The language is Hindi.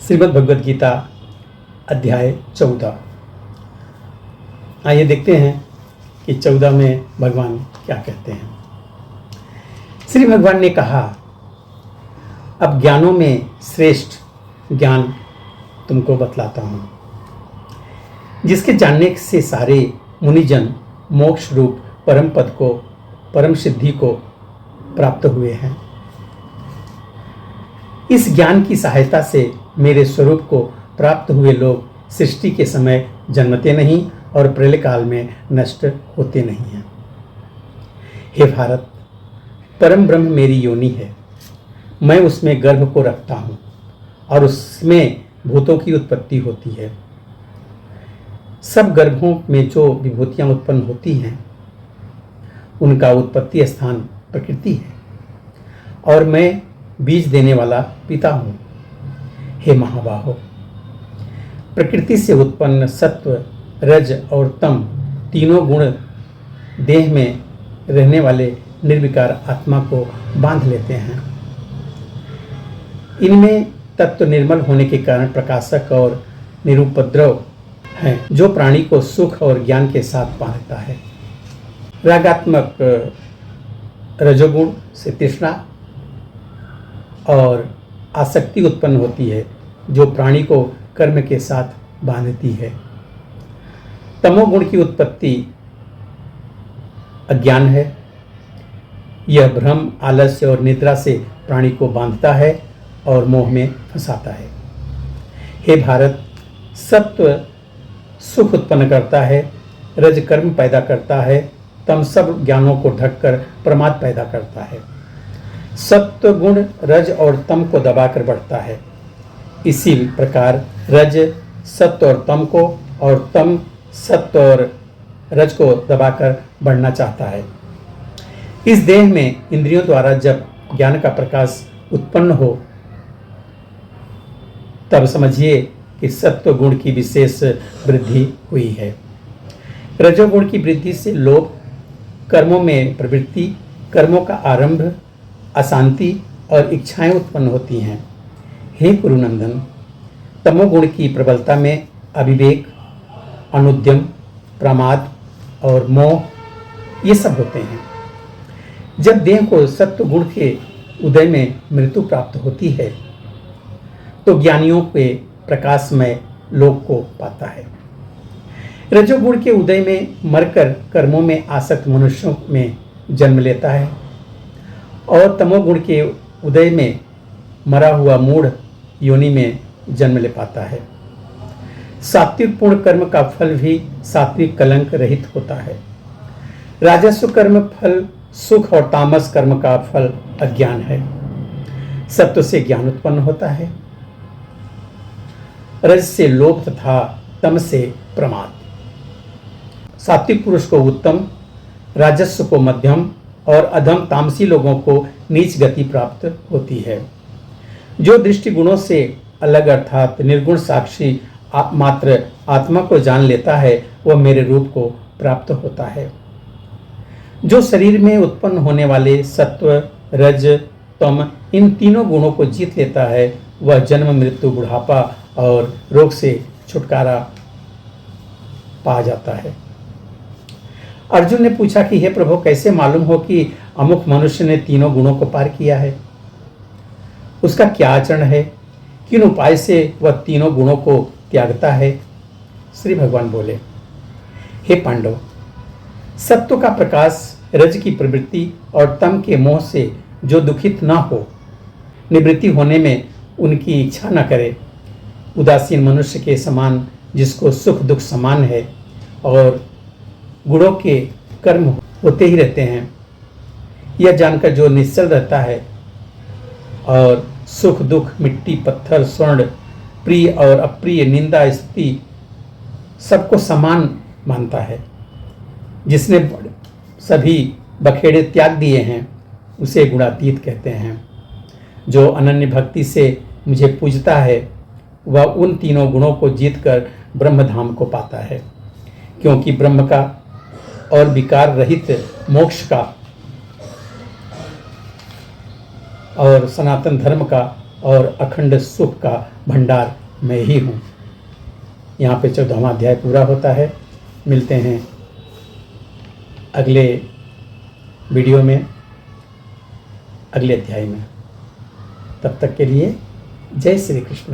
श्रीमद् भगवद गीता अध्याय 14। आइए देखते हैं कि 14 में भगवान क्या कहते हैं। श्री भगवान ने कहा, अब ज्ञानों में श्रेष्ठ ज्ञान तुमको बतलाता हूँ, जिसके जानने से सारे मुनिजन मोक्ष रूप परम पद को, परम सिद्धि को प्राप्त हुए हैं। इस ज्ञान की सहायता से मेरे स्वरूप को प्राप्त हुए लोग सृष्टि के समय जन्मते नहीं और प्रलय काल में नष्ट होते नहीं हैं। हे भारत, परम ब्रह्म मेरी योनि है, मैं उसमें गर्भ को रखता हूँ और उसमें भूतों की उत्पत्ति होती है। सब गर्भों में जो विभूतियाँ उत्पन्न होती हैं उनका उत्पत्ति स्थान प्रकृति है और मैं बीज देने वाला पिता हूँ। हे महाबाहो, प्रकृति से उत्पन्न सत्व, रज और तम तीनों गुण देह में रहने वाले निर्विकार आत्मा को बांध लेते हैं। इनमें तत्व निर्मल होने के कारण प्रकाशक और निरुपद्रव हैं, जो प्राणी को सुख और ज्ञान के साथ बांधता है। रागात्मक रजोगुण से तृष्णा और आसक्ति उत्पन्न होती है, जो प्राणी को कर्म के साथ बांधती है। तमोगुण की उत्पत्ति अज्ञान है। यह भ्रम, आलस्य और निद्रा से प्राणी को बांधता है और मोह में फंसाता है। हे भारत, सत्व सुख उत्पन्न करता है, रज कर्म पैदा करता है, तम सब ज्ञानों को ढककर प्रमाद पैदा करता है। सत्व गुण रज और तम को दबाकर बढ़ता है। इसी प्रकार रज सत्व और तम को और तम सत्व और रज को दबाकर बढ़ना चाहता है। इस देह में इंद्रियों द्वारा जब ज्ञान का प्रकाश उत्पन्न हो तब समझिए कि सत्व गुण की विशेष वृद्धि हुई है। रजोगुण की वृद्धि से लोभ, कर्मों में प्रवृत्ति, कर्मों का आरंभ, अशांति और इच्छाएं उत्पन्न होती हैं। हे कुरुनंदन, तमोगुण की प्रबलता में अविवेक, अनुद्यम, प्रमाद और मोह ये सब होते हैं। जब देह को सत्व गुण के उदय में मृत्यु प्राप्त होती है तो ज्ञानियों के प्रकाशमय लोक को पाता है। रजोगुण के उदय में मरकर कर्मों में आसक्त मनुष्यों में जन्म लेता है और तमोगुण के उदय में मरा हुआ मूढ़ योनि में जन्म ले पाता है। सात्विक पूर्ण कर्म का फल भी सात्विक कलंक रहित होता है। राजस्व कर्म फल सुख और तामस कर्म का फल अज्ञान है। सत्व से ज्ञान उत्पन्न होता है, रज से लोभ तथा तम से प्रमाद। सात्विक पुरुष को उत्तम, राजस्व को मध्यम और अधम तामसी लोगों को नीच गति प्राप्त होती है। जो दृष्टि गुणों से अलग अर्थात निर्गुण साक्षी मात्र आत्मा को जान लेता है वह मेरे रूप को प्राप्त होता है। जो शरीर में उत्पन्न होने वाले सत्व, रज, तम इन तीनों गुणों को जीत लेता है वह जन्म, मृत्यु, बुढ़ापा और रोग से छुटकारा पा जाता है। अर्जुन ने पूछा कि हे प्रभु, कैसे मालूम हो कि अमुक मनुष्य ने तीनों गुणों को पार किया है? उसका क्या आचरण है? किन उपाय से वह तीनों गुणों को त्यागता है? श्री भगवान बोले, हे पांडव, सत्व का प्रकाश, रज की प्रवृत्ति और तम के मोह से जो दुखित न हो, निवृत्ति होने में उनकी इच्छा न करे, उदासीन मनुष्य के समान जिसको सुख दुख समान है और गुणों के कर्म होते ही रहते हैं, यह जानकर जो निश्चल रहता है और सुख दुख, मिट्टी, पत्थर, स्वर्ण, प्रिय और अप्रिय, निंदा, स्तुति सबको समान मानता है, जिसने सभी बखेड़े त्याग दिए हैं उसे गुणातीत कहते हैं। जो अनन्य भक्ति से मुझे पूजता है वह उन तीनों गुणों को जीतकर ब्रह्मधाम को पाता है, क्योंकि ब्रह्म का और विकार रहित मोक्ष का और सनातन धर्म का और अखंड सुख का भंडार मैं ही हूँ। यहाँ पे 14वां अध्याय पूरा होता है। मिलते हैं अगले वीडियो में, अगले अध्याय में। तब तक के लिए जय श्री कृष्ण।